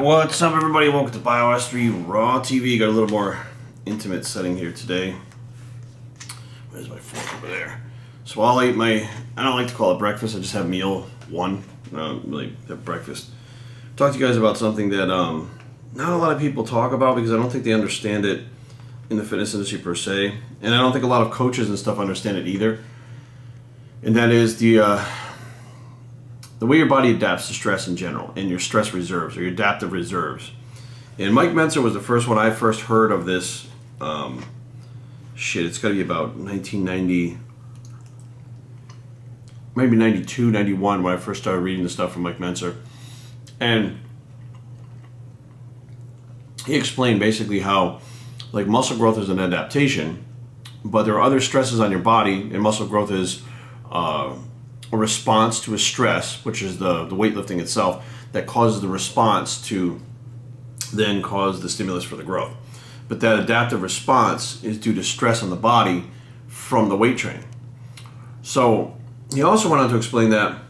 What's up, everybody? Welcome to BioS3 Raw TV. Got a little more intimate setting here today. Where's my fork over there? So I'll eat I don't like to call it breakfast, I just have meal one. I don't really have breakfast. Talk to you guys about something that not a lot of people talk about because I don't think they understand it in the fitness industry per se. And I don't think a lot of coaches and stuff understand it either. And that is the way your body adapts to stress in general, and your stress reserves, or your adaptive reserves. And Mike Mentzer was the first one I first heard of this. It's got to be about 1990, maybe 92, 91 when I first started reading the stuff from Mike Mentzer. And he explained basically how like muscle growth is an adaptation, but there are other stresses on your body, and muscle growth is a response to a stress, which is the weightlifting itself, that causes the response to then cause the stimulus for the growth. But that adaptive response is due to stress on the body from the weight training. So he also went on to explain that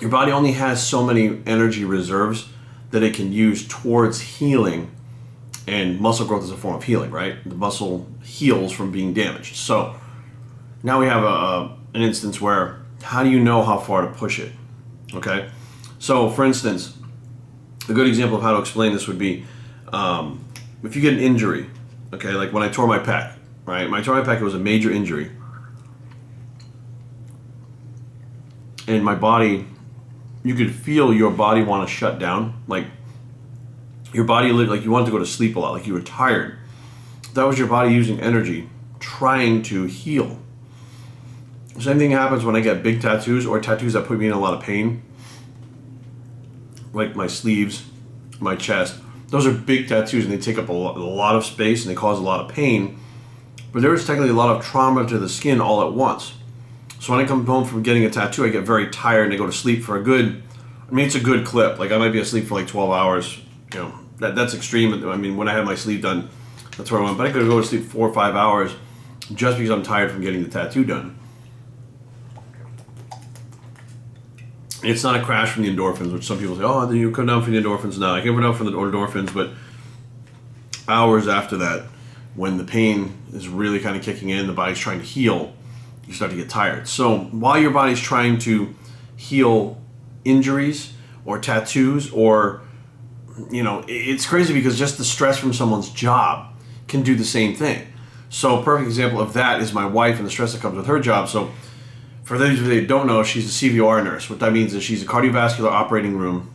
your body only has so many energy reserves that it can use towards healing, and muscle growth is a form of healing, right? The muscle heals from being damaged. So now we have an instance where how do you know how far to push it? Okay, so for instance, a good example of how to explain this would be if you get an injury, okay, like when I tore my pec, right? When I tore my pec, it was a major injury. And my body, you could feel your body want to shut down. Like your body, like you wanted to go to sleep a lot, like you were tired. That was your body using energy, trying to heal. Same thing happens when I get big tattoos or tattoos that put me in a lot of pain, like my sleeves, my chest. Those are big tattoos and they take up a lot of space and they cause a lot of pain, but there is technically a lot of trauma to the skin all at once. So when I come home from getting a tattoo, I get very tired and I go to sleep for it's a good clip. Like I might be asleep for like 12 hours. You know, that's extreme. I mean, when I had my sleeve done, that's where I went. But I could go to sleep 4 or 5 hours just because I'm tired from getting the tattoo done. It's not a crash from the endorphins, which some people say, oh, then you come down from the endorphins. No, I came down from the endorphins, but hours after that, when the pain is really kind of kicking in, the body's trying to heal, you start to get tired. So while your body's trying to heal injuries or tattoos, or, you know, it's crazy because just the stress from someone's job can do the same thing. So a perfect example of that is my wife and the stress that comes with her job. So for those of you that don't know, she's a CVR nurse. What that means is she's a cardiovascular operating room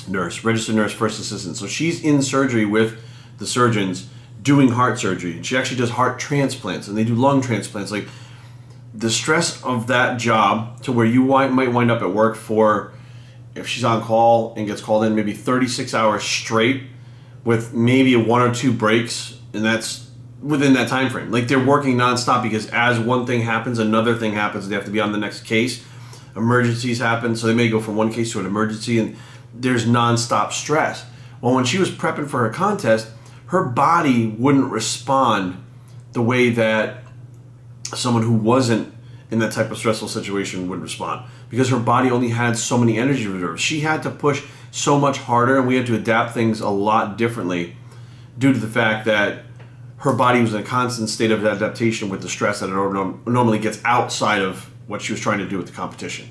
nurse, registered nurse, first assistant. So she's in surgery with the surgeons doing heart surgery. And she actually does heart transplants, and they do lung transplants. Like the stress of that job to where you might wind up at work for, if she's on call and gets called in, maybe 36 hours straight with maybe 1 or 2 breaks, and that's within that time frame. Like they're working nonstop because as one thing happens, another thing happens. They have to be on the next case. Emergencies happen, so they may go from one case to an emergency, and there's nonstop stress. Well, when she was prepping for her contest, her body wouldn't respond the way that someone who wasn't in that type of stressful situation would respond, because her body only had so many energy reserves. She had to push so much harder, and we had to adapt things a lot differently due to the fact that her body was in a constant state of adaptation with the stress that it normally gets outside of what she was trying to do with the competition.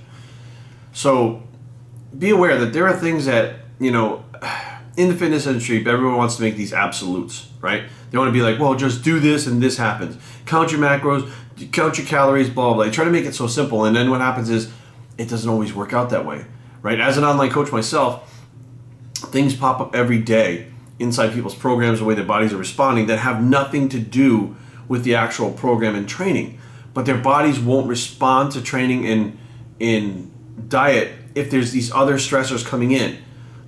So be aware that there are things that, you know, in the fitness industry, everyone wants to make these absolutes, right? They want to be like, well, just do this and this happens. Count your macros, count your calories, blah, blah. They try to make it so simple, and then what happens is it doesn't always work out that way, right? As an online coach myself, things pop up every day inside people's programs, the way their bodies are responding, that have nothing to do with the actual program and training. But their bodies won't respond to training in diet if there's these other stressors coming in.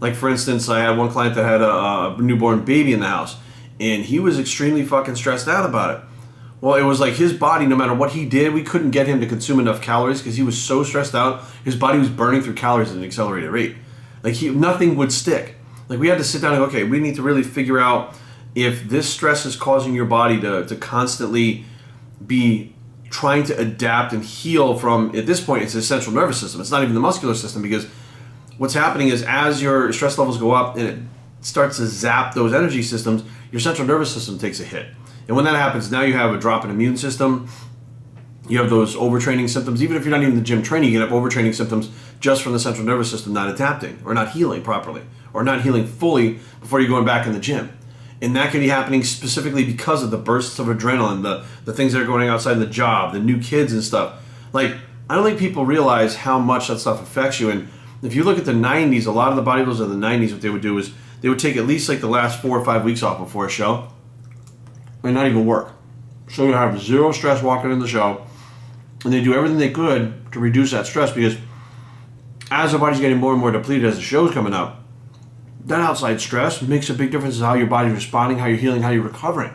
Like for instance, I had one client that had a newborn baby in the house, and he was extremely fucking stressed out about it. Well, it was like his body, no matter what he did, we couldn't get him to consume enough calories because he was so stressed out. His body was burning through calories at an accelerated rate. Like nothing would stick. Like we had to sit down and go, okay, we need to really figure out if this stress is causing your body to constantly be trying to adapt and heal from, at this point, it's the central nervous system. It's not even the muscular system, because what's happening is as your stress levels go up and it starts to zap those energy systems, your central nervous system takes a hit. And when that happens, now you have a drop in immune system. You have those overtraining symptoms. Even if you're not even in the gym training, you can have overtraining symptoms just from the central nervous system not adapting or not healing properly or not healing fully before you're going back in the gym. And that can be happening specifically because of the bursts of adrenaline, the things that are going outside the job, the new kids and stuff. Like, I don't think people realize how much that stuff affects you. And if you look at the 90s, a lot of the bodybuilders of the 90s, what they would do is they would take at least like the last 4 or 5 weeks off before a show and not even work. So you have zero stress walking in the show. And they do everything they could to reduce that stress because as the body's getting more and more depleted as the show's coming up, that outside stress makes a big difference in how your body's responding, how you're healing, how you're recovering.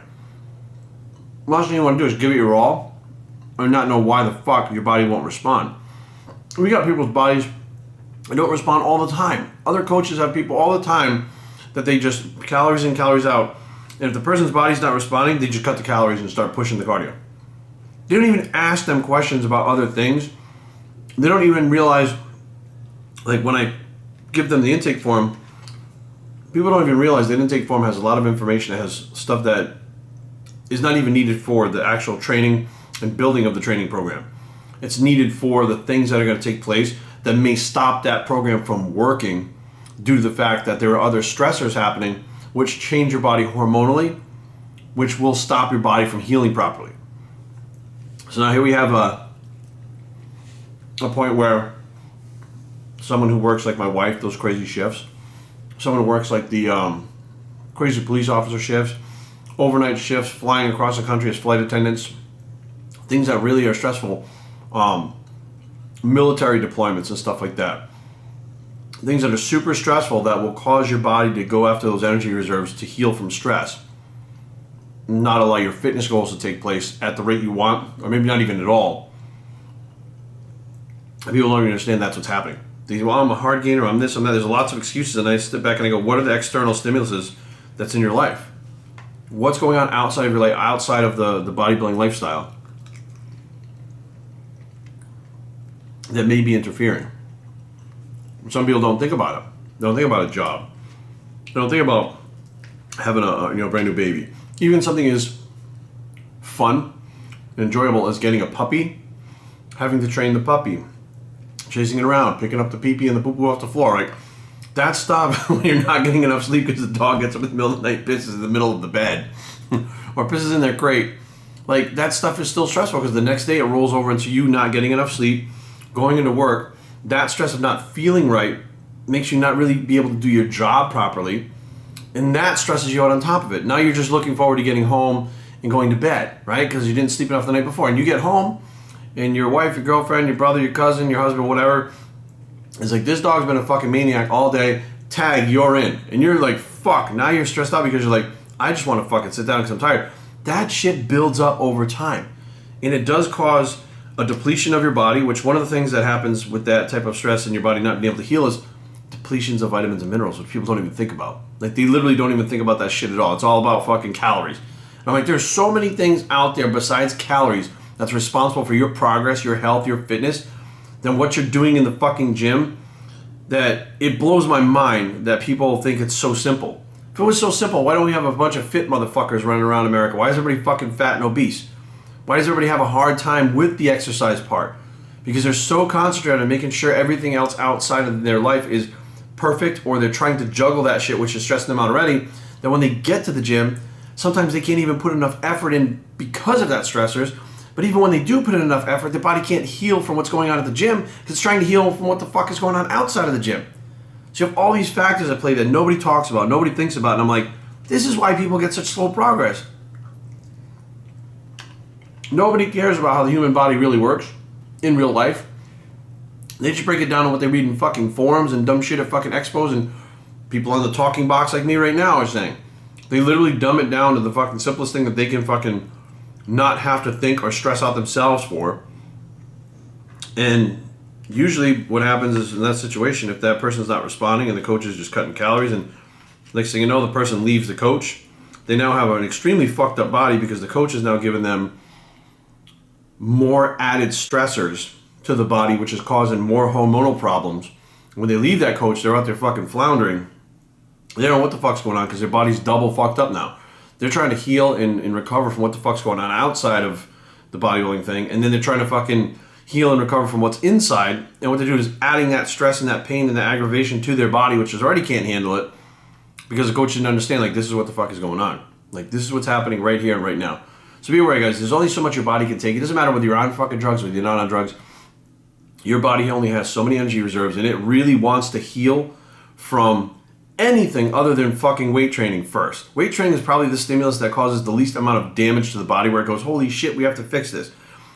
The last thing you want to do is give it your all or not know why the fuck your body won't respond. We got people's bodies that don't respond all the time. Other coaches have people all the time that they just calories in, calories out. And if the person's body's not responding, they just cut the calories and start pushing the cardio. They don't even ask them questions about other things. They don't even realize, like when I give them the intake form, people don't even realize the intake form has a lot of information. It has stuff that is not even needed for the actual training and building of the training program. It's needed for the things that are going to take place that may stop that program from working due to the fact that there are other stressors happening which change your body hormonally, which will stop your body from healing properly. So now here we have a point where someone who works like my wife, those crazy shifts, someone who works like the crazy police officer shifts, overnight shifts, flying across the country as flight attendants, things that really are stressful, military deployments and stuff like that. Things that are super stressful that will cause your body to go after those energy reserves to heal from stress. Not allow your fitness goals to take place at the rate you want, or maybe not even at all. And people don't even understand that's what's happening. They say, well, I'm a hard gainer, I'm this, I'm that. There's lots of excuses, and I step back and I go, what are the external stimuluses that's in your life? What's going on outside of your life, outside of the bodybuilding lifestyle that may be interfering? Some people don't think about it. They don't think about a job. They don't think about having a brand new baby. Even something as fun and enjoyable as getting a puppy, having to train the puppy, chasing it around, picking up the pee-pee and the poo-poo off the floor. Like, that stuff when you're not getting enough sleep because the dog gets up in the middle of the night, pisses in the middle of the bed, or pisses in their crate. Like, that stuff is still stressful because the next day it rolls over into you not getting enough sleep, going into work. That stress of not feeling right makes you not really be able to do your job properly. And that stresses you out on top of it. Now you're just looking forward to getting home and going to bed, right? Because you didn't sleep enough the night before. And you get home, and your wife, your girlfriend, your brother, your cousin, your husband, whatever, is like, this dog's been a fucking maniac all day. Tag, you're in. And you're like, fuck. Now you're stressed out because you're like, I just want to fucking sit down because I'm tired. That shit builds up over time. And it does cause a depletion of your body, which one of the things that happens with that type of stress in your body not being able to heal is depletions of vitamins and minerals, which people don't even think about. Like, they literally don't even think about that shit at all. It's all about fucking calories. And I'm like, there's so many things out there besides calories that's responsible for your progress, your health, your fitness, than what you're doing in the fucking gym, that it blows my mind that people think it's so simple. If it was so simple, why don't we have a bunch of fit motherfuckers running around America? Why is everybody fucking fat and obese? Why does everybody have a hard time with the exercise part? Because they're so concentrated on making sure everything else outside of their life is perfect, or they're trying to juggle that shit, which is stressing them out already, that when they get to the gym, sometimes they can't even put enough effort in because of that stressors. But even when they do put in enough effort, the body can't heal from what's going on at the gym because it's trying to heal from what the fuck is going on outside of the gym. So you have all these factors at play that nobody talks about, nobody thinks about, and I'm like, this is why people get such slow progress. Nobody cares about how the human body really works in real life. They just break it down on what they read in fucking forums and dumb shit at fucking expos, and people on the talking box like me right now are saying. They literally dumb it down to the fucking simplest thing that they can fucking not have to think or stress out themselves for. And usually what happens is, in that situation, if that person's not responding and the coach is just cutting calories, and next thing you know, the person leaves the coach, they now have an extremely fucked up body because the coach is now giving them more added stressors to the body, which is causing more hormonal problems, When they leave that coach, they're out there fucking floundering. They don't know what the fuck's going on because their body's double fucked up now. They're trying to heal and recover from what the fuck's going on outside of the bodybuilding thing, and then they're trying to fucking heal and recover from what's inside. And what they do is adding that stress and that pain and that aggravation to their body, which is already can't handle it, because the coach didn't understand, like, this is what the fuck is going on. Like, this is what's happening right here and right now. So be aware, guys. There's only so much your body can take. It doesn't matter whether you're on fucking drugs or whether you're not on drugs. Your body only has so many energy reserves, and it really wants to heal from anything other than fucking weight training first. Weight training is probably the stimulus that causes the least amount of damage to the body, where it goes, holy shit, we have to fix this.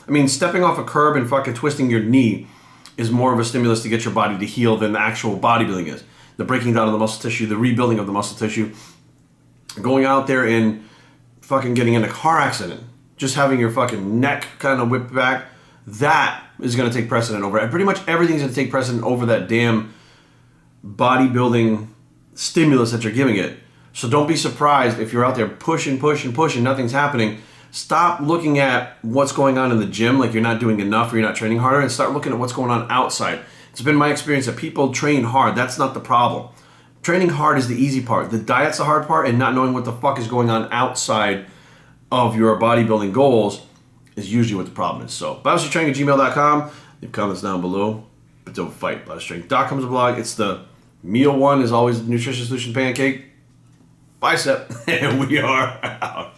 I mean, stepping off a curb and fucking twisting your knee is more of a stimulus to get your body to heal than the actual bodybuilding is. The breaking down of the muscle tissue, the rebuilding of the muscle tissue, going out there and fucking getting in a car accident, just having your fucking neck kind of whipped back, that is going to take precedent over it. Pretty much everything's going to take precedent over that damn bodybuilding stimulus that you're giving it. So don't be surprised if you're out there pushing, nothing's happening. Stop looking at what's going on in the gym like you're not doing enough or you're not training harder, and start looking at what's going on outside. It's been my experience that people train hard. That's not the problem. Training hard is the easy part. The diet's the hard part, and not knowing what the fuck is going on outside of your bodybuilding goals is usually what the problem is. So, BioStrength@gmail.com. Leave comments down below. But don't fight. BioStrength.com is a blog. It's the meal one is always the Nutrition Solution Pancake. Bicep. And we are out.